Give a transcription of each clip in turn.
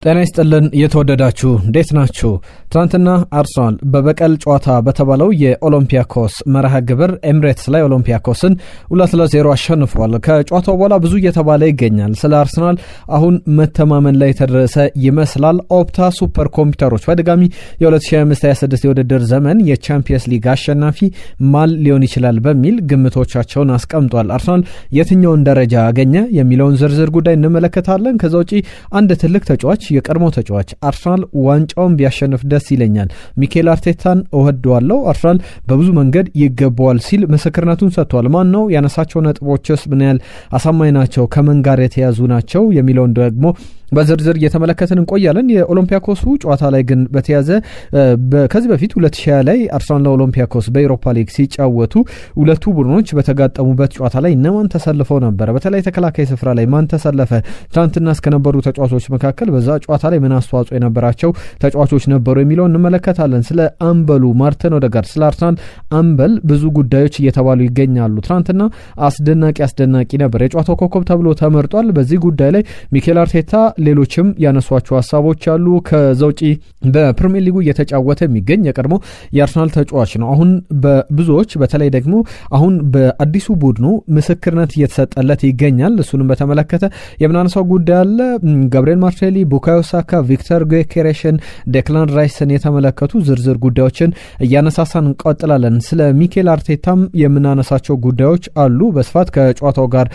ጤና ይስጥልን የተወደዳችሁ እንዴት ናችሁ? ትናንትና አርሰናል በበቀል ጨዋታ በተባለው የኦሎምፒያኮስ መርሃ ግብር ኤምሬትስ ላይ ኦሎምፒያኮስን 2-0 አሸንፏል። ከጨዋታው በኋላ ብዙ እየተባለ ይገኛል። ስለ አርሰናል አሁን መተማመን ላይ የተደረሰ ይመስላል። ኦፕታ ሱፐር ኮምፒውተሮች በድጋሚ የ2025-26 የውድድር ዘመን የቻምፒየንስ ሊግ አሸናፊ ማን ሊሆን ይችላል በሚል ግምቶቻቸውን አስቀምጧል። አርሰናል የትኛውን ደረጃ አገኘ የሚለውን ዝርዝር ጉዳይ እንመለከታለን። ከዛ ውጪ አንድ ትልቅ ተጫዋች የቀድሞ ተጫዋች አርሰናል ዋንጫውን ቢያሸንፍ ደስ ይለኛል፣ ሚኬል አርቴታን እወደዋለሁ፣ አርሰናል በብዙ መንገድ ይገባዋል ሲል ምስክርነቱን ሰጥቷል። ማን ነው? ያነሳቸው ነጥቦችስ ምን ያህል አሳማኝ ናቸው? ከምን ጋር የተያዙ ናቸው? የሚለውን ደግሞ በዝርዝር እየተመለከትን እንቆያለን። የኦሎምፒያኮሱ ጨዋታ ላይ ግን በተያዘ ከዚህ በፊት 2020 ላይ አርሰናልና ኦሎምፒያኮስ በኤሮፓ ሊግ ሲጫወቱ ሁለቱ ቡድኖች በተጋጠሙበት ጨዋታ ላይ እነማን ተሰልፈው ነበረ? በተለይ ተከላካይ ስፍራ ላይ ማን ተሰለፈ? ትናንትና እስከነበሩ ተጫዋቾች መካከል በዛ ጨዋታ ላይ ምን አስተዋጽኦ የነበራቸው ተጫዋቾች ነበሩ የሚለውን እንመለከታለን። ስለ አምበሉ ማርቲን ኦዴጋርድ፣ ስለ አርሰናል አምበል ብዙ ጉዳዮች እየተባሉ ይገኛሉ። ትናንትና አስደናቂ ነበር። የጨዋታው ኮከብ ተብሎ ተመርጧል። በዚህ ጉዳይ ላይ ሚኬል አርቴታ ሌሎችም ያነሷቸው ሀሳቦች አሉ። ከዛ ውጪ በፕሪሚየር ሊጉ እየተጫወተ የሚገኝ የቀድሞ የአርሰናል ተጫዋች ነው። አሁን በብዙዎች በተለይ ደግሞ አሁን በአዲሱ ቡድኑ ምስክርነት እየተሰጠለት ይገኛል። እሱንም በተመለከተ የምናነሳው ጉዳይ አለ። ጋብሪኤል ማርቲኔሊ፣ ቡካዮ ሳካ፣ ቪክተር ጊዮኬሬሽን፣ ዴክላን ራይስን የተመለከቱ ዝርዝር ጉዳዮችን እያነሳሳን እንቀጥላለን። ስለ ሚኬል አርቴታም የምናነሳቸው ጉዳዮች አሉ። በስፋት ከጨዋታው ጋር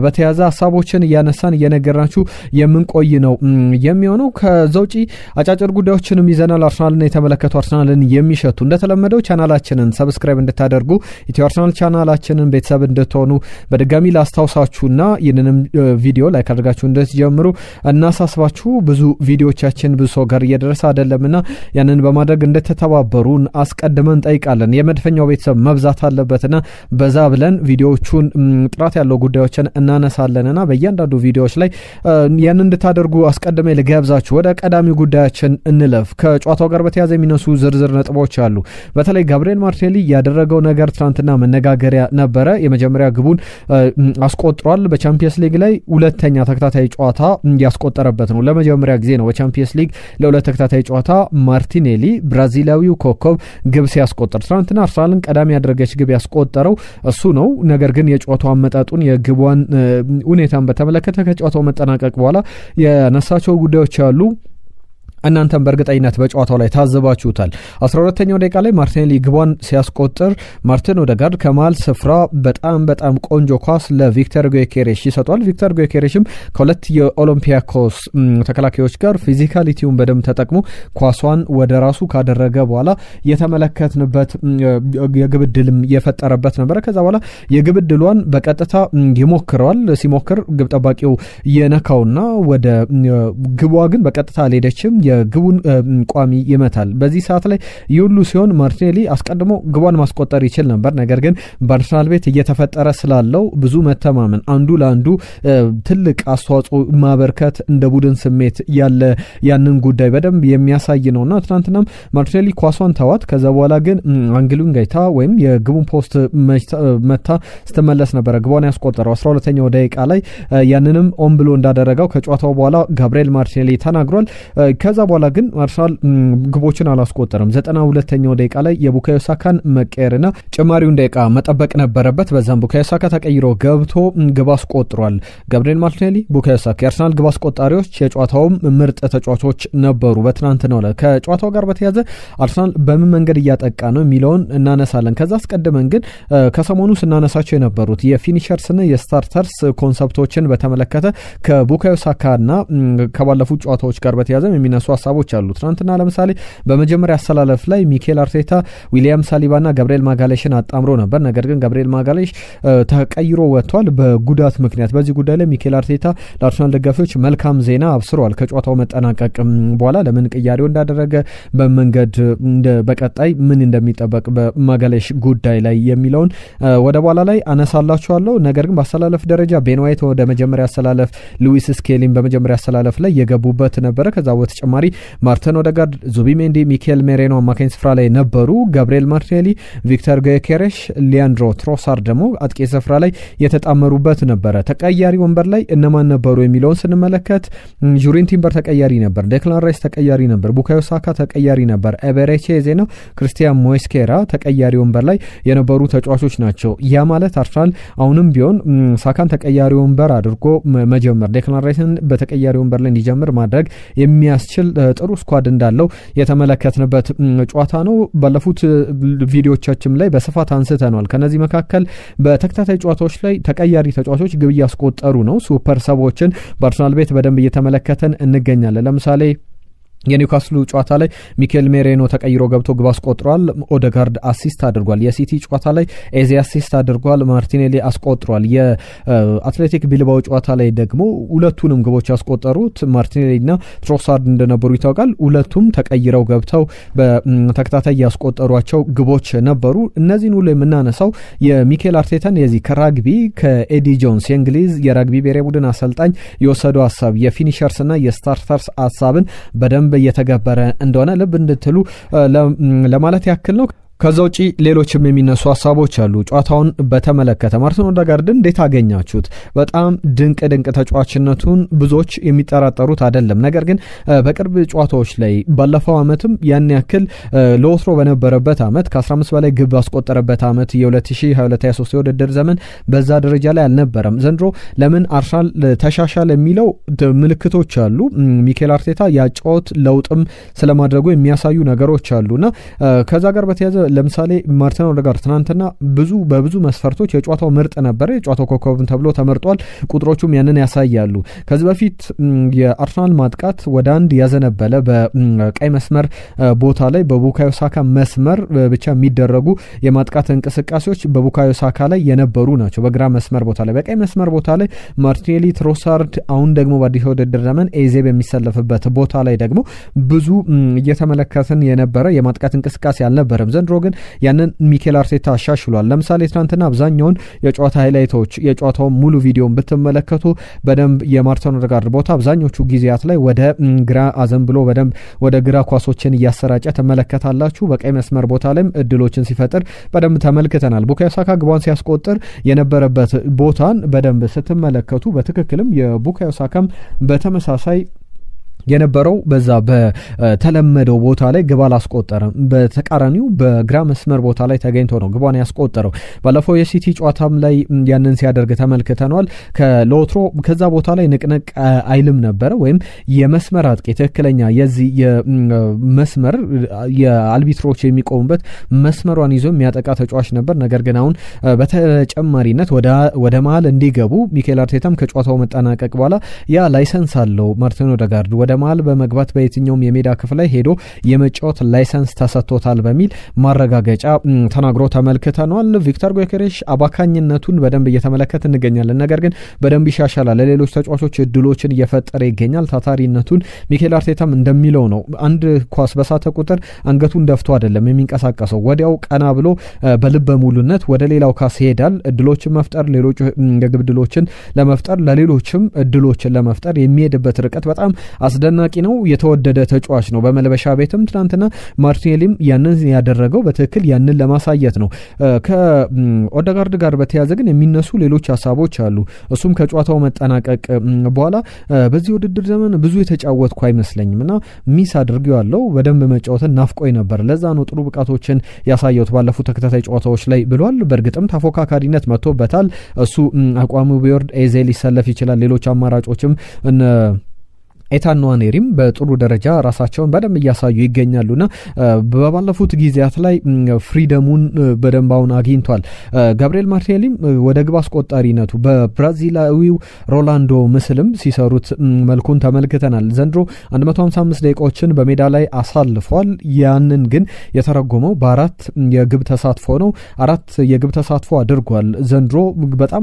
በተያያዘ ሀሳቦችን እያነሳን እየነገርናችሁ የምንቆይ ነው የሚሆነው። ከዛ ውጪ አጫጭር ጉዳዮችንም ይዘናል። አርሰናልን የተመለከቱ አርሰናልን የሚሸቱ እንደተለመደው ቻናላችንን ሰብስክራይብ እንድታደርጉ ኢትዮ አርሰናል ቻናላችንን ቤተሰብ እንድትሆኑ በድጋሚ ላስታውሳችሁና ይህንንም ቪዲዮ ላይክ አድርጋችሁ እንድትጀምሩ እናሳስባችሁ። ብዙ ቪዲዮቻችን ብዙ ሰው ጋር እየደረሰ አይደለምና ያንን በማድረግ እንድትተባበሩን አስቀድመን ጠይቃለን። የመድፈኛው ቤተሰብ መብዛት አለበትና በዛ ብለን ቪዲዮዎቹን ጥራት ያለው ጉዳዮችን እናነሳለንና በእያንዳንዱ ቪዲዮዎች ላይ ያንን እንድታደርጉ አስቀድሜ ልጋብዛችሁ። ወደ ቀዳሚ ጉዳያችን እንለፍ። ከጨዋታው ጋር በተያያዘ የሚነሱ ዝርዝር ነጥቦች አሉ። በተለይ ጋብሪኤል ማርቲኔሊ ያደረገው ነገር ትናንትና መነጋገሪያ ነበረ። የመጀመሪያ ግቡን አስቆጥሯል። በቻምፒየንስ ሊግ ላይ ሁለተኛ ተከታታይ ጨዋታ ያስቆጠረበት ነው። ለመጀመሪያ ጊዜ ነው በቻምፒየንስ ሊግ ለሁለት ተከታታይ ጨዋታ ማርቲኔሊ ብራዚላዊው ኮከብ ግብ ሲያስቆጥር። ትናንትና አርሰናልን ቀዳሚ ያደረገች ግብ ያስቆጠረው እሱ ነው። ነገር ግን የጨዋታው አመጣጡን የግቧን ሁኔታን በተመለከተ ከጨዋታው መጠናቀቅ በኋላ የነሳቸው ጉዳዮች አሉ። እናንተም በእርግጠኝነት በጨዋታው ላይ ታዘባችሁታል። 12ኛው ደቂቃ ላይ ማርቲኔሊ ግቧን ሲያስቆጥር ማርቲን ኦዴጋርድ ከመሃል ስፍራ በጣም ቆንጆ ኳስ ለቪክተር ጊዮኬሬሽ ይሰጧል። ቪክተር ጊዮኬሬሽም ከሁለት የኦሎምፒያኮስ ተከላካዮች ጋር ፊዚካሊቲውን በደንብ ተጠቅሞ ኳሷን ወደ ራሱ ካደረገ በኋላ የተመለከትንበት የግብ ዕድልም የፈጠረበት ነበረ። ከዛ በኋላ የግብ ዕድሏን በቀጥታ ይሞክረዋል። ሲሞክር ግብ ጠባቂው የነካውና ወደ ግቧ ግን በቀጥታ አልሄደችም። የግቡን ቋሚ ይመታል። በዚህ ሰዓት ላይ ይሁሉ ሲሆን ማርቲኔሊ አስቀድሞ ግቧን ማስቆጠር ይችል ነበር። ነገር ግን በአርሰናል ቤት እየተፈጠረ ስላለው ብዙ መተማመን፣ አንዱ ለአንዱ ትልቅ አስተዋጽኦ ማበርከት፣ እንደ ቡድን ስሜት ያለ ያንን ጉዳይ በደንብ የሚያሳይ ነውና ትናንትናም ማርቲኔሊ ኳሷን ተዋት። ከዛ በኋላ ግን አንግሉን ጋይታ ወይም የግቡን ፖስት መታ ስትመለስ ነበረ ግቧን ያስቆጠረው 12ኛው ደቂቃ ላይ። ያንንም ኦን ብሎ እንዳደረገው ከጨዋታው በኋላ ጋብሪኤል ማርቲኔሊ ተናግሯል። ከዛ በኋላ ግን አርሰናል ግቦችን አላስቆጠረም። 92ኛው ደቂቃ ላይ የቡካዮ ሳካን መቀየርና ጭማሪውን ደቂቃ መጠበቅ ነበረበት። በዛም ቡካዮ ሳካ ተቀይሮ ገብቶ ግብ አስቆጥሯል። ጋብሪኤል ማርቲኔሊ፣ ቡካዮ ሳካ የአርሰናል ግብ አስቆጣሪዎች፣ የጨዋታውም ምርጥ ተጫዋቾች ነበሩ በትናንትናው ዕለት። ከጨዋታው ጋር በተያያዘ አርሰናል በምን መንገድ እያጠቃ ነው የሚለውን እናነሳለን። ከዛ አስቀድመን ግን ከሰሞኑ ስናነሳቸው የነበሩት የፊኒሸርስና የስታርተርስ ኮንሰፕቶችን በተመለከተ ከቡካዮ ሳካና ከባለፉት ጨዋታዎች ጋር በተያያዘ የሚነሱ ሀሳቦች አሉ። ትናንትና ለምሳሌ በመጀመሪያ አሰላለፍ ላይ ሚኬል አርቴታ ዊሊያም ሳሊባና ጋብሪኤል ማጋሌሽን አጣምሮ ነበር። ነገር ግን ጋብሪኤል ማጋሌሽ ተቀይሮ ወጥቷል በጉዳት ምክንያት። በዚህ ጉዳይ ላይ ሚኬል አርቴታ ለአርሰናል ደጋፊዎች መልካም ዜና አብስሯል። ከጨዋታው መጠናቀቅ በኋላ ለምን ቅያሬው እንዳደረገ በመንገድ በቀጣይ ምን እንደሚጠበቅ በማጋሌሽ ጉዳይ ላይ የሚለውን ወደ በኋላ ላይ አነሳላችኋለሁ። ነገር ግን በአሰላለፍ ደረጃ ቤን ዋይት ወደ መጀመሪያ አሰላለፍ፣ ሉዊስ ስኬሊን በመጀመሪያ አሰላለፍ ላይ የገቡበት ነበረ። ከዛ በተጨማሪ በተጨማሪ ማርቲን ኦዴጋርድ፣ ዙቢሜንዲ፣ ሚኬል ሜሬኖ አማካኝ ስፍራ ላይ ነበሩ። ጋብሪኤል ማርቲኔሊ፣ ቪክተር ጊዮኬሬሽ፣ ሊያንድሮ ትሮሳርድ ደግሞ አጥቂ ስፍራ ላይ የተጣመሩበት ነበረ። ተቀያሪ ወንበር ላይ እነማን ነበሩ የሚለውን ስንመለከት ጁሪን ቲምበር ተቀያሪ ነበር፣ ዴክላን ራይስ ተቀያሪ ነበር፣ ቡካዮ ሳካ ተቀያሪ ነበር፣ ኤቤሬቺ ነው፣ ክርስቲያን ሞይስኬራ ተቀያሪ ወንበር ላይ የነበሩ ተጫዋቾች ናቸው። ያ ማለት አርሰናል አሁንም ቢሆን ሳካን ተቀያሪ ወንበር አድርጎ መጀመር፣ ዴክላን ራይስን በተቀያሪ ወንበር ላይ እንዲጀምር ማድረግ የሚያስችል ጥሩ ስኳድ እንዳለው የተመለከትንበት ጨዋታ ነው። ባለፉት ቪዲዮቻችን ላይ በስፋት አንስተናል። ከነዚህ መካከል በተከታታይ ጨዋታዎች ላይ ተቀያሪ ተጫዋቾች ግብ እያስቆጠሩ ነው። ሱፐር ሰቦችን በአርሰናል ቤት በደንብ እየተመለከተን እንገኛለን። ለምሳሌ የኒውካስሉ ጨዋታ ላይ ሚኬል ሜሬኖ ተቀይሮ ገብቶ ግብ አስቆጥሯል። ኦዴጋርድ አሲስት አድርጓል። የሲቲ ጨዋታ ላይ ኤዜ አሲስት አድርጓል። ማርቲኔሊ አስቆጥሯል። የአትሌቲክ ቢልባኦ ጨዋታ ላይ ደግሞ ሁለቱንም ግቦች ያስቆጠሩት ማርቲኔሊና ትሮሳርድ እንደነበሩ ይታወቃል። ሁለቱም ተቀይረው ገብተው በተከታታይ ያስቆጠሯቸው ግቦች ነበሩ። እነዚህን ሁሉ የምናነሳው የሚኬል አርቴታን የዚህ ከራግቢ ከኤዲ ጆንስ የእንግሊዝ የራግቢ ብሔራዊ ቡድን አሰልጣኝ የወሰደው ሀሳብ የፊኒሸርስና የስታርተርስ ሀሳብን በደንብ እየተገበረ እንደሆነ ልብ እንድትሉ ለማለት ያክል ነው። ከዛ ውጪ ሌሎችም የሚነሱ ሀሳቦች አሉ። ጨዋታውን በተመለከተ ማርቲን ኦዴጋርድን እንዴት አገኛችሁት? በጣም ድንቅ ተጫዋችነቱን ብዙዎች የሚጠራጠሩት አይደለም። ነገር ግን በቅርብ ጨዋታዎች ላይ ባለፈው ዓመትም ያን ያክል ለወትሮ በነበረበት ዓመት ከ15 በላይ ግብ ባስቆጠረበት ዓመት የ2022-23 የውድድር ዘመን በዛ ደረጃ ላይ አልነበረም። ዘንድሮ ለምን አርሰናል ተሻሻለ የሚለው ምልክቶች አሉ። ሚኬል አርቴታ ያጫወት ለውጥም ስለማድረጉ የሚያሳዩ ነገሮች አሉና ከዛ ጋር በተያያዘ ለምሳሌ ማርቲን ኦዴጋርድ ትናንትና በብዙ መስፈርቶች የጨዋታው ምርጥ ነበር፣ የጨዋታው ኮከብም ተብሎ ተመርጧል። ቁጥሮቹም ያንን ያሳያሉ። ከዚህ በፊት የአርሰናል ማጥቃት ወደ አንድ ያዘነበለ በቀይ መስመር ቦታ ላይ በቡካዮ ሳካ መስመር ብቻ የሚደረጉ የማጥቃት እንቅስቃሴዎች በቡካዮ ሳካ ላይ የነበሩ ናቸው። በግራ መስመር ቦታ ላይ፣ በቀይ መስመር ቦታ ላይ ማርቲኔሊ፣ ትሮሳርድ፣ አሁን ደግሞ በአዲስ ውድድር ዘመን ኤዜ በሚሰለፍበት ቦታ ላይ ደግሞ ብዙ እየተመለከትን የነበረ የማጥቃት እንቅስቃሴ አልነበረም። ዘንድሮ ግን ያንን ሚኬል አርቴታ አሻሽሏል። ለምሳሌ ትናንትና አብዛኛውን የጨዋታ ሃይላይቶች የጨዋታውን ሙሉ ቪዲዮን ብትመለከቱ በደንብ የማርቲን ኦዴጋርድ ቦታ አብዛኞቹ ጊዜያት ላይ ወደ ግራ አዘንብሎ በደንብ ወደ ግራ ኳሶችን እያሰራጨ ተመለከታላችሁ። በቀይ መስመር ቦታ ላይም እድሎችን ሲፈጥር በደንብ ተመልክተናል። ቡካዮ ሳካ ግቧን ሲያስቆጥር የነበረበት ቦታን በደንብ ስትመለከቱ በትክክልም የቡካዮ ሳካም በተመሳሳይ የነበረው በዛ በተለመደው ቦታ ላይ ግብ አላስቆጠረም። በተቃራኒው በግራ መስመር ቦታ ላይ ተገኝቶ ነው ግቧን ያስቆጠረው። ባለፈው የሲቲ ጨዋታም ላይ ያንን ሲያደርግ ተመልክተናል። ከሎትሮ ከዛ ቦታ ላይ ንቅንቅ አይልም ነበረ፣ ወይም የመስመር አጥቂ ትክክለኛ የዚህ የመስመር የአልቢትሮች የሚቆሙበት መስመሯን ይዞ የሚያጠቃ ተጫዋች ነበር። ነገር ግን አሁን በተጨማሪነት ወደ መሀል እንዲገቡ ሚኬል አርቴታም ከጨዋታው መጠናቀቅ በኋላ ያ ላይሰንስ አለው ማርቲን ኦዴጋርድ ወደ መሀል በመግባት በየትኛውም የሜዳ ክፍል ላይ ሄዶ የመጫወት ላይሰንስ ተሰጥቶታል በሚል ማረጋገጫ ተናግሮ ተመልክተናል። ቪክተር ጊዮኬሬሽ አባካኝነቱን በደንብ እየተመለከት እንገኛለን። ነገር ግን በደንብ ይሻሻላል። ለሌሎች ተጫዋቾች እድሎችን እየፈጠረ ይገኛል። ታታሪነቱን ሚኬል አርቴታም እንደሚለው ነው። አንድ ኳስ በሳተ ቁጥር አንገቱን ደፍቶ አይደለም የሚንቀሳቀሰው፣ ወዲያው ቀና ብሎ በልበ ሙሉነት ወደ ሌላው ኳስ ይሄዳል። እድሎችን መፍጠር፣ ሌሎች የግብ እድሎችን ለመፍጠር፣ ለሌሎችም እድሎችን ለመፍጠር የሚሄድበት ርቀት በጣም አስደናቂ ነው። የተወደደ ተጫዋች ነው። በመልበሻ ቤትም ትናንትና ማርቲኔሊም ያንን ያደረገው በትክክል ያንን ለማሳየት ነው። ከኦዴጋርድ ጋር በተያያዘ ግን የሚነሱ ሌሎች ሀሳቦች አሉ። እሱም ከጨዋታው መጠናቀቅ በኋላ በዚህ ውድድር ዘመን ብዙ የተጫወትኩ አይመስለኝም እና ሚስ አድርጌዋለሁ፣ በደንብ መጫወትን ናፍቆኝ ነበር፣ ለዛ ነው ጥሩ ብቃቶችን ያሳየሁት ባለፉት ተከታታይ ጨዋታዎች ላይ ብሏል። በእርግጥም ተፎካካሪነት መጥቶበታል። እሱ አቋሙ ቢወርድ ኤዜ ሊሰለፍ ይችላል። ሌሎች አማራጮችም ኤታን ንዋኔሪም በጥሩ ደረጃ ራሳቸውን በደንብ እያሳዩ ይገኛሉና በባለፉት ጊዜያት ላይ ፍሪደሙን በደንብ አሁን አግኝቷል። ጋብሪኤል ማርቲኔሊም ወደ ግብ አስቆጣሪነቱ በብራዚላዊው ሮላንዶ ምስልም ሲሰሩት መልኩን ተመልክተናል። ዘንድሮ 155 ደቂቃዎችን በሜዳ ላይ አሳልፏል። ያንን ግን የተረጎመው በአራት የግብ ተሳትፎ ነው። 4 የግብ ተሳትፎ አድርጓል። ዘንድሮ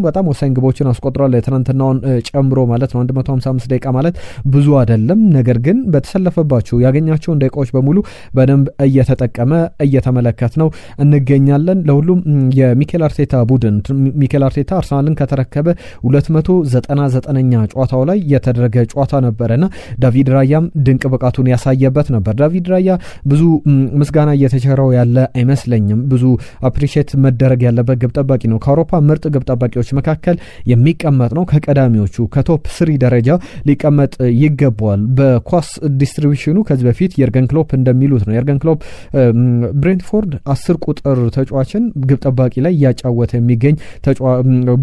በጣም ወሳኝ ግቦችን አስቆጥሯል። የትናንትናውን ጨምሮ ማለት ነው። 155 ደቂቃ ማለት ብዙ አይደለም። ነገር ግን በተሰለፈባቸው ያገኛቸውን ደቂቃዎች በሙሉ በደንብ እየተጠቀመ እየተመለከት ነው እንገኛለን። ለሁሉም የሚኬል አርቴታ ቡድን ሚኬል አርቴታ አርሰናልን ከተረከበ 299ኛ ጨዋታው ላይ የተደረገ ጨዋታ ነበረና ዳቪድ ራያም ድንቅ ብቃቱን ያሳየበት ነበር። ዳቪድ ራያ ብዙ ምስጋና እየተቸረው ያለ አይመስለኝም። ብዙ አፕሪሼት መደረግ ያለበት ግብ ጠባቂ ነው። ከአውሮፓ ምርጥ ግብ ጠባቂዎች መካከል የሚቀመጥ ነው። ከቀዳሚዎቹ ከቶፕ 3 ደረጃ ሊቀመጥ ይገባዋል። በኳስ ዲስትሪቢዩሽኑ ከዚህ በፊት የርገን ክሎፕ እንደሚሉት ነው። የርገን ክሎፕ ብሬንትፎርድ 10 ቁጥር ተጫዋችን ግብ ጠባቂ ላይ እያጫወተ የሚገኝ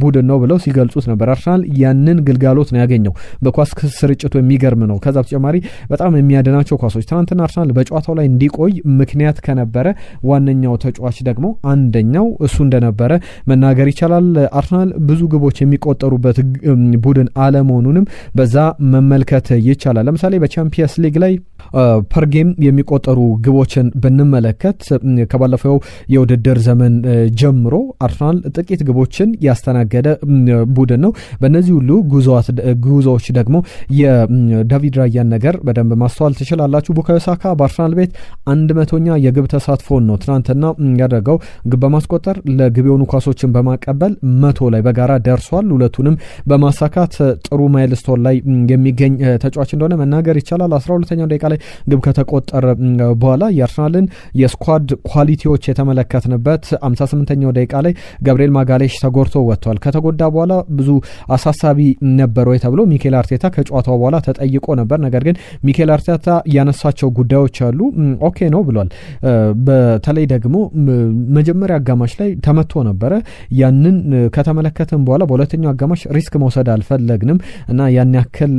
ቡድን ነው ብለው ሲገልጹት ነበር። አርሰናል ያንን ግልጋሎት ነው ያገኘው። በኳስ ስርጭቱ የሚገርም ነው። ከዛ በተጨማሪ በጣም የሚያድናቸው ኳሶች ትናንትና አርሰናል በጨዋታው ላይ እንዲቆይ ምክንያት ከነበረ ዋነኛው ተጫዋች ደግሞ አንደኛው እሱ እንደነበረ መናገር ይቻላል። አርሰናል ብዙ ግቦች የሚቆጠሩበት ቡድን አለመሆኑንም በዛ መመልከት ይቻላል። ለምሳሌ በቻምፒየንስ ሊግ ላይ ፐር ጌም የሚቆጠሩ ግቦችን ብንመለከት ከባለፈው የውድድር ዘመን ጀምሮ አርሰናል ጥቂት ግቦችን ያስተናገደ ቡድን ነው። በእነዚህ ሁሉ ጉዞዎች ደግሞ የዳቪድ ራያን ነገር በደንብ ማስተዋል ትችላላችሁ። ቡካዮ ሳካ በአርሰናል ቤት 100ኛ የግብ ተሳትፎን ነው ትናንትና ያደረገው። ግብ በማስቆጠር ለግብ የሆኑ ኳሶችን በማቀበል 100 ላይ በጋራ ደርሷል። ሁለቱንም በማሳካት ጥሩ ማይልስቶን ላይ የሚገኝ ተጫዋች እንደሆነ መናገር ይቻላል። 12ኛው ደቂቃ ላይ ግብ ከተቆጠረ በኋላ የአርሰናልን የስኳድ ኳሊቲዎች የተመለከትንበት 58ኛው ደቂቃ ላይ ገብርኤል ማጋሌሽ ተጎድቶ ወጥቷል። ከተጎዳ በኋላ ብዙ አሳሳቢ ነበር ወይ ተብሎ ሚኬል አርቴታ ከጨዋታው በኋላ ተጠይቆ ነበር። ነገር ግን ሚኬል አርቴታ ያነሳቸው ጉዳዮች አሉ። ኦኬ ነው ብሏል። በተለይ ደግሞ መጀመሪያ አጋማሽ ላይ ተመቶ ነበረ። ያንን ከተመለከትን በኋላ በሁለተኛው አጋማሽ ሪስክ መውሰድ አልፈለግንም እና ያን ያክል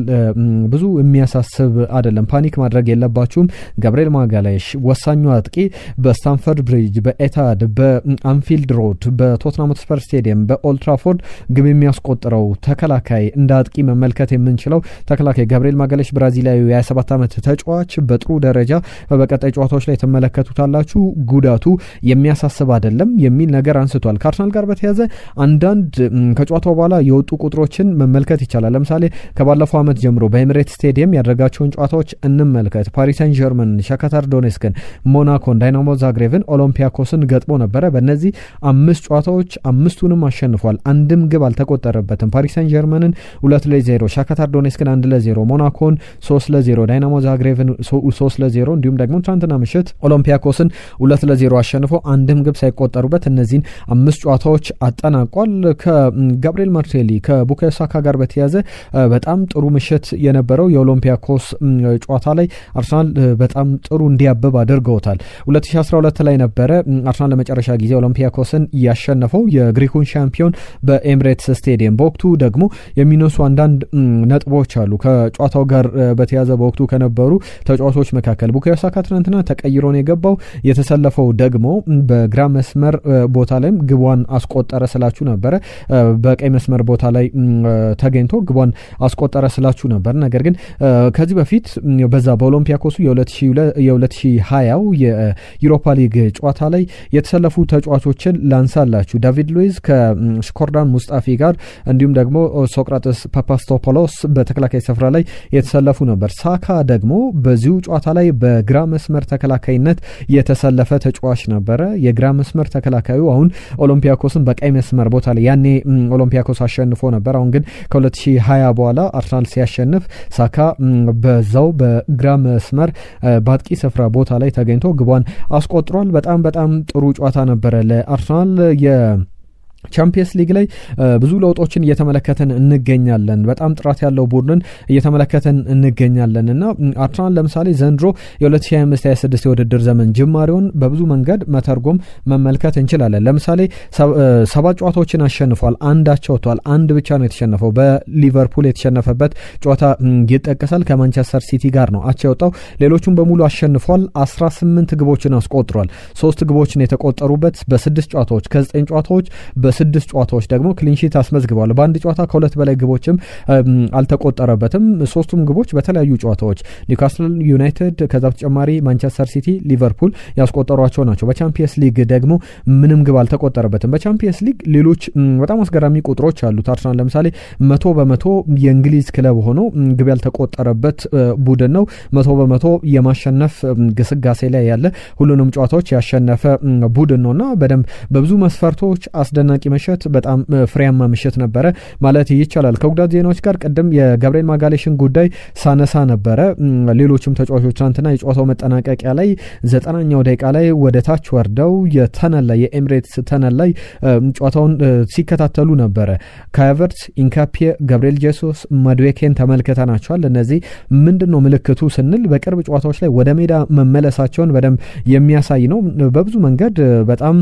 ብዙ የሚያሳስብ አይደለም፣ ፓኒክ ማድረግ የለባችሁም። ገብርኤል ማጋሌሽ ወሳኙ አጥቂ በስታንፈርድ ብሪጅ፣ በኤታድ፣ በአንፊልድ ሮድ፣ በቶትናም ሆትስፐር ስቴዲየም፣ በኦልትራፎርድ ግብ የሚያስቆጥረው ተከላካይ እንደ አጥቂ መመልከት የምንችለው ተከላካይ ገብርኤል ማጋሌሽ ብራዚላዊ የ27 ዓመት ተጫዋች በጥሩ ደረጃ በቀጣይ ጨዋታዎች ላይ ተመለከቱታላችሁ። ጉዳቱ የሚያሳስብ አይደለም የሚል ነገር አንስቷል። ከአርሰናል ጋር በተያዘ አንዳንድ ከጨዋታው በኋላ የወጡ ቁጥሮችን መመልከት ይቻላል። ለምሳሌ ከባለፈው ዓመት ጀምሮ በኤሚሬትስ ስቴዲየም ያደረጋቸውን ጨዋታዎች እንመልከት። ፓሪስ ሳን ጀርመን፣ ሻክታር ዶኔስክን፣ ሞናኮን፣ ዳይናሞ ዛግሬቭን፣ ኦሎምፒያኮስን ገጥሞ ነበረ። በእነዚህ 5 ጨዋታዎች 5ቱንም አሸንፏል። አንድም ግብ አልተቆጠረበትም። ፓሪስ ሳን ጀርመንን 2-0፣ ሻክታር ዶኔስክን 1-0፣ ሞናኮን 3-0፣ ዳይናሞ ዛግሬቭን 3-0 እንዲሁም ደግሞ ትናንትና ምሽት ኦሎምፒያኮስን 2-0 አሸንፎ አንድም ግብ ሳይቆጠሩበት እነዚህን 5 ጨዋታዎች አጠናቋል። ከጋብሪኤል ማርቴሊ ከቡካዮ ሳካ ጋር በተያዘ በጣም ጥሩ ምሽት የነበረው የኦሎምፒያኮስ ጨዋታ ላይ አርሰናል በጣም ጥሩ እንዲያብብ አድርገውታል። 2012 ላይ ነበረ አርሰናል ለመጨረሻ ጊዜ ኦሎምፒያኮስን ያሸነፈው የግሪኩን ሻምፒዮን በኤምሬትስ ስቴዲየም። በወቅቱ ደግሞ የሚነሱ አንዳንድ ነጥቦች አሉ ከጨዋታው ጋር በተያዘ በወቅቱ ከነበሩ ተጫዋቾች መካከል ቡካዮ ሳካ ትናንትና ተቀይሮ ነው የገባው። የተሰለፈው ደግሞ በግራ መስመር ቦታ ላይም ግቧን አስቆጠረ ስላችሁ ነበረ። በቀይ መስመር ቦታ ላይ ተገኝቶ ግቧን አስቆጠረ ስላችሁ ነበር። ነገር ግን ከዚህ በፊት በዛ በኦሎምፒያኮሱ የ2020 የዩሮፓ ሊግ ጨዋታ ላይ የተሰለፉ ተጫዋቾችን ላንሳላችሁ። ዳቪድ ሉዊዝ ከሽኮርዳን ሙስጣፊ ጋር እንዲሁም ደግሞ ሶቅራጥስ ፓፓስቶፖሎስ በተከላካይ ስፍራ ላይ የተሰለፉ ነበር። ሳካ ደግሞ በዚሁ ጨዋታ ላይ በግራ መስመር ተከላካይነት የተሰለፈ ተጫዋች ነበረ። የግራ መስመር ተከላካዩ አሁን ኦሎምፒያኮስን በቀይ መስመር ቦታ ላይ ያኔ ኦሎምፒያኮስ አሸንፎ ነበር። አሁን ግን ከ2020 በኋላ አርሰናል ሲያሸንፍ ሳካ በዛው በግራ መስመር በአጥቂ ስፍራ ቦታ ላይ ተገኝቶ ግቧን አስቆጥሯል። በጣም ጥሩ ጨዋታ ነበረ ለአርሰናል። ቻምፒየንስ ሊግ ላይ ብዙ ለውጦችን እየተመለከተን እንገኛለን። በጣም ጥራት ያለው ቡድንን እየተመለከተን እንገኛለን እና አርሰናል ለምሳሌ ዘንድሮ የ2025-26 የውድድር ዘመን ጅማሬውን በብዙ መንገድ መተርጎም መመልከት እንችላለን። ለምሳሌ 7 ጨዋታዎችን አሸንፏል፣ አንዳቸው ወጥቷል። አንድ ብቻ ነው የተሸነፈው። በሊቨርፑል የተሸነፈበት ጨዋታ ይጠቀሳል። ከማንቸስተር ሲቲ ጋር ነው አቻ የወጣው። ሌሎቹን በሙሉ አሸንፏል። 18 ግቦችን አስቆጥሯል። 3 ግቦችን የተቆጠሩበት በ6 ጨዋታዎች ከ9 ጨዋታዎች በ6 ጨዋታዎች ደግሞ ክሊንሺት አስመዝግበዋል። በአንድ ጨዋታ ከሁለት በላይ ግቦችም አልተቆጠረበትም። 3ቱም ግቦች በተለያዩ ጨዋታዎች ኒውካስል ዩናይትድ፣ ከዛ በተጨማሪ ማንቸስተር ሲቲ፣ ሊቨርፑል ያስቆጠሯቸው ናቸው። በቻምፒየንስ ሊግ ደግሞ ምንም ግብ አልተቆጠረበትም። በቻምፒየንስ ሊግ ሌሎች በጣም አስገራሚ ቁጥሮች አሉት። አርሰናል ለምሳሌ 100% የእንግሊዝ ክለብ ሆኖ ግብ ያልተቆጠረበት ቡድን ነው። 100% የማሸነፍ ግስጋሴ ላይ ያለ ሁሉንም ጨዋታዎች ያሸነፈ ቡድን ነውና በደንብ በብዙ መስፈርቶች አስደናቂ ምሽት፣ በጣም ፍሬያማ ምሽት ነበረ ማለት ይቻላል። ከጉዳት ዜናዎች ጋር ቅድም የጋብሪኤል ማጋሌሽን ጉዳይ ሳነሳ ነበረ። ሌሎችም ተጫዋቾች ትናንትና የጨዋታው መጠናቀቂያ ላይ 90ኛው ደቂቃ ላይ ወደ ታች ወርደው የተነል ላይ የኤምሬትስ ተነል ላይ ጨዋታውን ሲከታተሉ ነበረ። ካቨርትስ፣ ኢንካፒየ፣ ገብርኤል ጄሱስ፣ ማድዌኬን ተመልክተናቸዋል። እነዚህ ምንድነው ምልክቱ ስንል በቅርብ ጨዋታዎች ላይ ወደ ሜዳ መመለሳቸውን በደንብ የሚያሳይ ነው። በብዙ መንገድ በጣም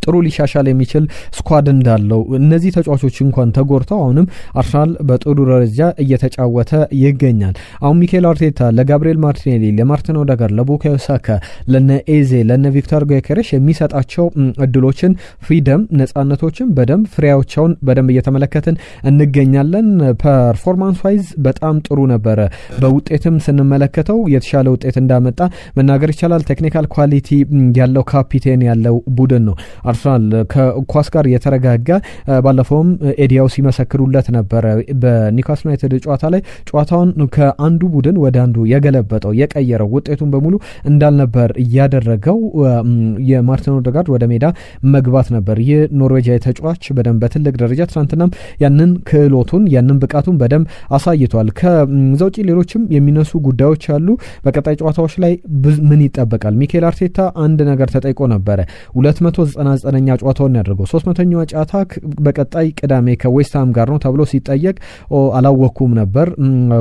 ጥሩ ሊሻሻል የሚችል ስኳድ እንዳለው እነዚህ ተጫዋቾች እንኳን ተጎርተው አሁንም አርሰናል በጥሩ ደረጃ እየተጫወተ ይገኛል። አሁን ሚኬል አርቴታ ለጋብሪኤል ማርቲኔሊ፣ ለማርቲን ኦዴጋርድ፣ ለቡካዮ ሳካ፣ ለነ ኤዜ፣ ለነ ቪክተር ጎኬሬሽ የሚሰጣቸው እድሎችን፣ ፍሪደም፣ ነጻነቶችን በደንብ ፍሬያቸውን በደንብ እየተመለከትን እንገኛለን። ፐርፎርማንስ ዋይዝ በጣም ጥሩ ነበረ። በውጤትም ስንመለከተው የተሻለ ውጤት እንዳመጣ መናገር ይቻላል። ቴክኒካል ኳሊቲ ያለው ካፒቴን ያለው ቡድን ነው አርሰናል። ከኳስ ጋር የተረጋጋ ባለፈውም ኤዲያው ሲመሰክሩለት ነበረ። በኒውካስል ዩናይትድ ጨዋታ ላይ ጨዋታውን ከአንዱ ቡድን ወደ አንዱ የገለበጠው የቀየረው ውጤቱን በሙሉ እንዳልነበር እያደረገው የማርቲን ኦዴጋርድ ወደ ሜዳ መግባት ነበር። ይህ ኖርዌጃዊ ተጫዋች በደንብ በትልቅ ደረጃ ትናንትናም ያንን ክህሎቱን ያንን ብቃቱን በደንብ አሳይቷል። ከዛ ውጪ ሌሎችም የሚነሱ ጉዳዮች አሉ። በቀጣይ ጨዋታዎች ላይ ምን ይጠበቃል? ሚኬል አርቴታ አንድ ነገር ተጠይቆ ነበረ። 299ኛ ጨዋታውን ያደርገው 300ኛው ጨዋታ በቀጣይ ቅዳሜ ከዌስትሃም ጋር ነው ተብሎ ሲጠየቅ አላወኩም ነበር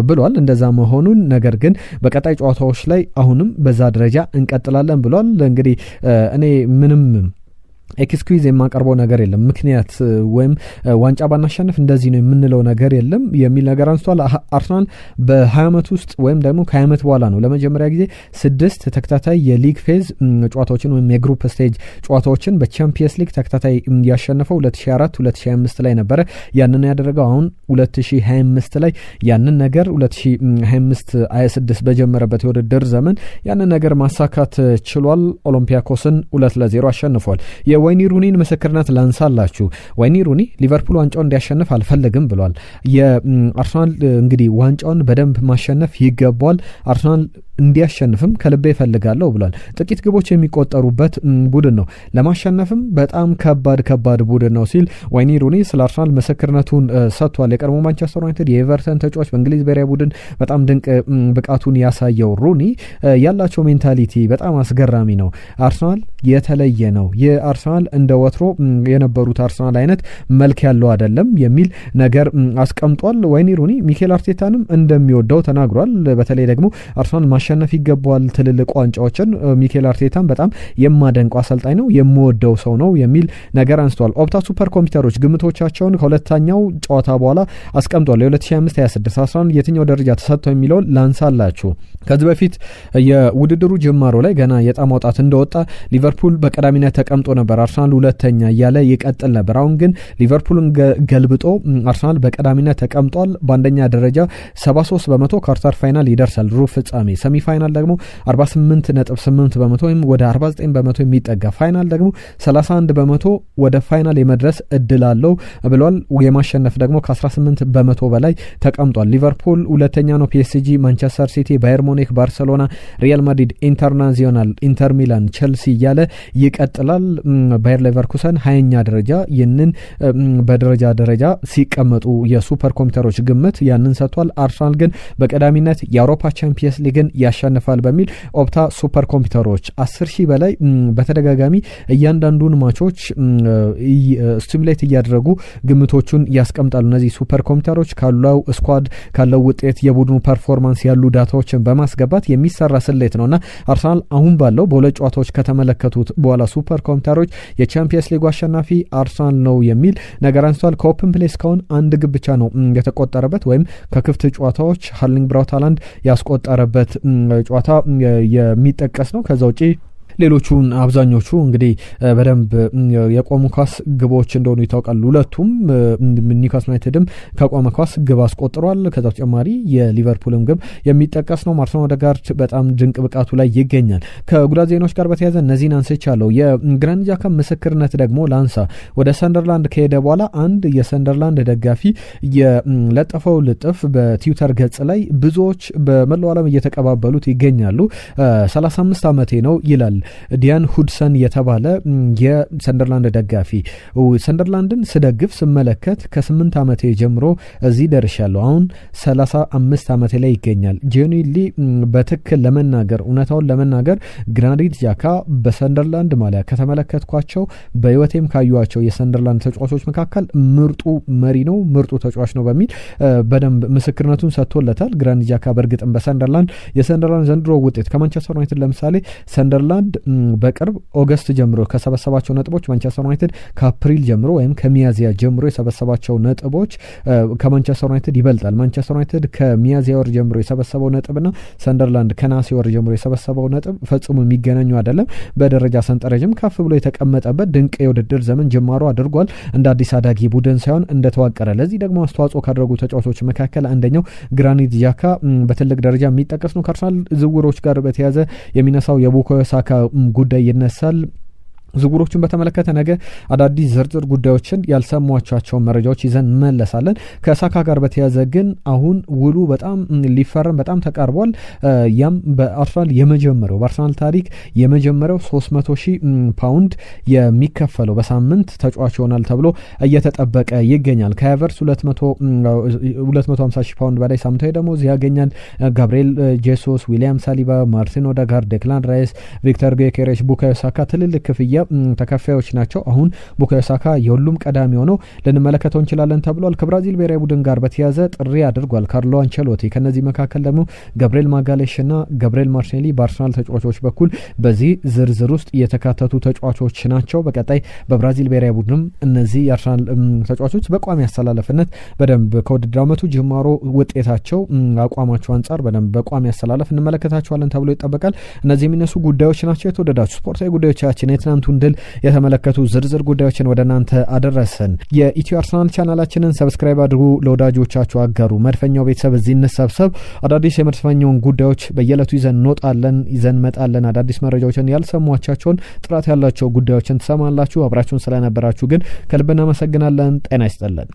ብሏል። እንደዛ መሆኑን ነገር ግን በቀጣይ ጨዋታዎች ላይ አሁንም በዛ ደረጃ እንቀጥላለን ብሏል። እንግዲህ እኔ ምንም ኤክስኩዝ የማቀርበው ነገር የለም። ምክንያት ወይም ዋንጫ ባናሸንፍ እንደዚህ ነው የምንለው ነገር የለም የሚል ነገር አንስቷል። አርሰናል በ20 ዓመት ውስጥ ወይም ደግሞ ከ20 ዓመት በኋላ ነው ለመጀመሪያ ጊዜ 6 ተከታታይ የሊግ ፌዝ ጨዋታዎችን ወይም የግሩፕ ስቴጅ ጨዋታዎችን በቻምፒየንስ ሊግ ተከታታይ ያሸነፈው 2004 2025 ላይ ነበረ። ያንን ያደረገው አሁን 2025 ላይ ያንን ነገር 2025 26 በጀመረበት የውድድር ዘመን ያንን ነገር ማሳካት ችሏል። ኦሎምፒያኮስን 2-0 አሸንፏል። የዋይኒ ሩኒን ምስክርነት ላንሳላችሁ። ዋይኒ ሩኒ ሊቨርፑል ዋንጫውን እንዲያሸንፍ አልፈልግም ብሏል። የአርሰናል እንግዲህ ዋንጫውን በደንብ ማሸነፍ ይገባዋል፣ አርሰናል እንዲያሸንፍም ከልቤ ይፈልጋለሁ ብሏል። ጥቂት ግቦች የሚቆጠሩበት ቡድን ነው፣ ለማሸነፍም በጣም ከባድ ቡድን ነው ሲል ዋይኒ ሩኒ ስለ አርሰናል ምስክርነቱን ሰጥቷል። የቀድሞ ማንቸስተር ዩናይትድ የኤቨርተን ተጫዋች በእንግሊዝ ብሔራዊ ቡድን በጣም ድንቅ ብቃቱን ያሳየው ሩኒ ያላቸው ሜንታሊቲ በጣም አስገራሚ ነው። አርሰናል የተለየ ነው። የአርሰናል እንደ ወትሮ የነበሩት አርሰናል አይነት መልክ ያለው አይደለም የሚል ነገር አስቀምጧል። ዋይኒ ሩኒ ሚኬል አርቴታንም እንደሚወደው ተናግሯል። በተለይ ደግሞ አርሰናል ማሸነፍ ይገባዋል ትልልቅ ዋንጫዎችን። ሚኬል አርቴታን በጣም የማደንቀው አሰልጣኝ ነው፣ የምወደው ሰው ነው የሚል ነገር አንስቷል። ኦፕታ ሱፐር ኮምፒውተሮች ግምቶቻቸውን ከሁለተኛው ጨዋታ በኋላ አስቀምጧል። የ2025-26 አርሰናል የትኛው ደረጃ ተሰጥቶ የሚለውን ላንሳላችሁ። ከዚህ በፊት የውድድሩ ጅማሮ ላይ ገና የዕጣ ማውጣት እንደወጣ ሊቨርፑል በቀዳሚነት ተቀምጦ ነበር፣ አርሰናል ሁለተኛ እያለ ይቀጥል ነበር። አሁን ግን ሊቨርፑልን ገልብጦ አርሰናል በቀዳሚነት ተቀምጧል። በአንደኛ ደረጃ 73% ኳርተር ፋይናል ይደርሳል፣ ሩብ ፍጻሜ። ሰሚ ፋይናል ደግሞ 48.8% ወይም ወደ 49% የሚጠጋ፣ ፋይናል ደግሞ 31% ወደ ፋይናል የመድረስ እድል አለው ብሏል። የማሸነፍ ደግሞ ከ18% በላይ ተቀምጧል። ሊቨርፑል ሁለተኛ ነው፣ ፒኤስጂ፣ ማንቸስተር ሲቲ፣ ባየር ሙኒክ፣ ባርሴሎና፣ ሪያል ማድሪድ፣ ኢንተርናዚዮናል፣ ኢንተር ሚላን፣ ቸልሲ እያለ ይቀጥላል። ባየር ሌቨርኩሰን 20ኛ ደረጃ። ይህንን በደረጃ ሲቀመጡ የሱፐር ኮምፒውተሮች ግምት ያንን ሰጥቷል። አርሰናል ግን በቀዳሚነት የአውሮፓ ቻምፒየንስ ሊግን ያሸንፋል በሚል ኦፕታ ሱፐር ኮምፒውተሮች 10,000 በላይ በተደጋጋሚ እያንዳንዱን ማቾች ስቲሙሌት እያደረጉ ግምቶቹን ያስቀምጣሉ። እነዚህ ሱፐር ኮምፒውተሮች ካለው ስኳድ ካለው ውጤት የቡድኑ ፐርፎርማንስ ያሉ ዳታዎችን በማስገባት የሚሰራ ስሌት ነውና አርሰናል አሁን ባለው በሁለት ጨዋታዎች ከተመለከቱት በኋላ ሱፐር ኮምፒውተሮች የቻምፒየንስ ሊግ አሸናፊ አርሰናል ነው የሚል ነገር አንስቷል። ከኦፕን ፕሌይ እስካሁን አንድ ግብ ብቻ ነው የተቆጠረበት ወይም ከክፍት ጨዋታዎች ሃርሊንግ ብራውት ሃላንድ ያስቆጠረበት ጨዋታ የሚጠቀስ ነው። ከዛ ውጪ ሌሎቹን አብዛኞቹ እንግዲህ በደንብ የቆሙ ኳስ ግቦች እንደሆኑ ይታወቃሉ። ሁለቱም ኒውካስል ዩናይትድም ከቆመ ኳስ ግብ አስቆጥሯል። ከዛ በተጨማሪ የሊቨርፑልም ግብ የሚጠቀስ ነው። ማርቲን ኦዴጋርድ በጣም ድንቅ ብቃቱ ላይ ይገኛል። ከጉዳት ዜናዎች ጋር በተያያዘ እነዚህን አንስቻለሁ። የግራኒት ዣካ ምስክርነት ደግሞ ላንሳ። ወደ ሰንደርላንድ ከሄደ በኋላ አንድ የሰንደርላንድ ደጋፊ የለጠፈው ልጥፍ በትዊተር ገጽ ላይ ብዙዎች በመላው ዓለም እየተቀባበሉት ይገኛሉ። 35 ዓመቴ ነው ይላል ዲያን ሁድሰን የተባለ የሰንደርላንድ ደጋፊ። ሰንደርላንድን ስደግፍ ስመለከት ከ8 ዓመቴ ጀምሮ እዚህ ደርሻለሁ። አሁን 35 ዓመቴ ላይ ይገኛል። ጄኒሊ በትክክል ለመናገር እውነታውን ለመናገር ግራኒት ዣካ በሰንደርላንድ ማሊያ ከተመለከትኳቸው በህይወቴም ካዩዋቸው የሰንደርላንድ ተጫዋቾች መካከል ምርጡ መሪ ነው፣ ምርጡ ተጫዋች ነው በሚል በደንብ ምስክርነቱን ሰጥቶለታል። ግራኒት ዣካ በእርግጥም በሰንደርላንድ የሰንደርላንድ ዘንድሮ ውጤት ከማንቸስተር ዩናይትድ ለምሳሌ ሰንደርላንድ በቅርብ ኦገስት ጀምሮ ከሰበሰባቸው ነጥቦች ማንቸስተር ዩናይትድ ከአፕሪል ጀምሮ ወይም ከሚያዚያ ጀምሮ የሰበሰባቸው ነጥቦች ከማንቸስተር ዩናይትድ ይበልጣል። ማንቸስተር ዩናይትድ ከሚያዚያ ወር ጀምሮ የሰበሰበው ነጥብና ሰንደርላንድ ከነሐሴ ወር ጀምሮ የሰበሰበው ነጥብ ፈጽሞ የሚገናኙ አይደለም። በደረጃ ሰንጠረዥም ከፍ ብሎ የተቀመጠበት ድንቅ የውድድር ዘመን ጅማሮ አድርጓል። እንደ አዲስ አዳጊ ቡድን ሳይሆን እንደተዋቀረ። ለዚህ ደግሞ አስተዋጽኦ ካደረጉ ተጫዋቾች መካከል አንደኛው ግራኒት ዣካ በትልቅ ደረጃ የሚጠቀስ ነው። ከአርሰናል ዝውውሮች ጋር በተያያዘ የሚነሳው የቡካዮ ሳካ ጉዳይ ይነሳል። ዝውውሮችን በተመለከተ ነገ አዳዲስ ዝርዝር ጉዳዮችን ያልሰሟቸውን መረጃዎች ይዘን እንመለሳለን። ከሳካ ጋር በተያያዘ ግን አሁን ውሉ በጣም ሊፈረም በጣም ተቃርቧል። ያም በአርሰናል የመጀመሪያው በአርሰናል ታሪክ የመጀመሪያው 300,000 ፓውንድ የሚከፈለው በሳምንት ተጫዋች ይሆናል ተብሎ እየተጠበቀ ይገኛል። ከሃቨርስ 250,000 ፓውንድ በላይ ሳምንታዊ ደሞዝ ያገኛል። ጋብሪኤል ጄሱስ፣ ዊሊያም ሳሊባ፣ ማርቲን ኦዴጋርድ፣ ዴክላን ራይስ፣ ቪክተር ጊዮኬሬሽ፣ ቡካዮ ሳካ ትልልቅ ክፍያ ተከፋዮች ናቸው። አሁን ቡካዮ ሳካ የሁሉም ቀዳሚ ሆነው ልንመለከተው እንችላለን ተብሏል። ከብራዚል ብሔራዊ ቡድን ጋር በተያያዘ ጥሪ አድርጓል ካርሎ አንቸሎቲ። ከነዚህ መካከል ደግሞ ገብርኤል ማጋሌሽ እና ገብርኤል ማርቲኔሊ በአርሰናል ተጫዋቾች በኩል በዚህ ዝርዝር ውስጥ የተካተቱ ተጫዋቾች ናቸው። በቀጣይ በብራዚል ብሔራዊ ቡድንም እነዚህ የአርሰናል ተጫዋቾች በቋሚ አስተላለፍነት በደንብ ከውድድር ዓመቱ ጅማሮ ውጤታቸው አቋማቸው አንጻር በደንብ በቋሚ አስተላለፍ እንመለከታቸዋለን ተብሎ ይጠበቃል። እነዚህ የሚነሱ ጉዳዮች ናቸው። የተወደዳችሁ ስፖርታዊ ጉዳዮቻችን የትናንቱን ድል የተመለከቱ ዝርዝር ጉዳዮችን ወደ እናንተ አደረሰን። የኢትዮ አርሰናል ቻናላችንን ሰብስክራይብ አድርጉ፣ ለወዳጆቻችሁ አጋሩ። መድፈኛው ቤተሰብ እዚህ እንሰብሰብ። አዳዲስ የመድፈኛውን ጉዳዮች በየዕለቱ ይዘን እንመጣለን። አዳዲስ መረጃዎችን ያልሰሟቸውን ጥራት ያላቸው ጉዳዮችን ትሰማላችሁ። አብራችሁን ስለነበራችሁ ግን ከልብ እናመሰግናለን። ጤና ይስጥልን።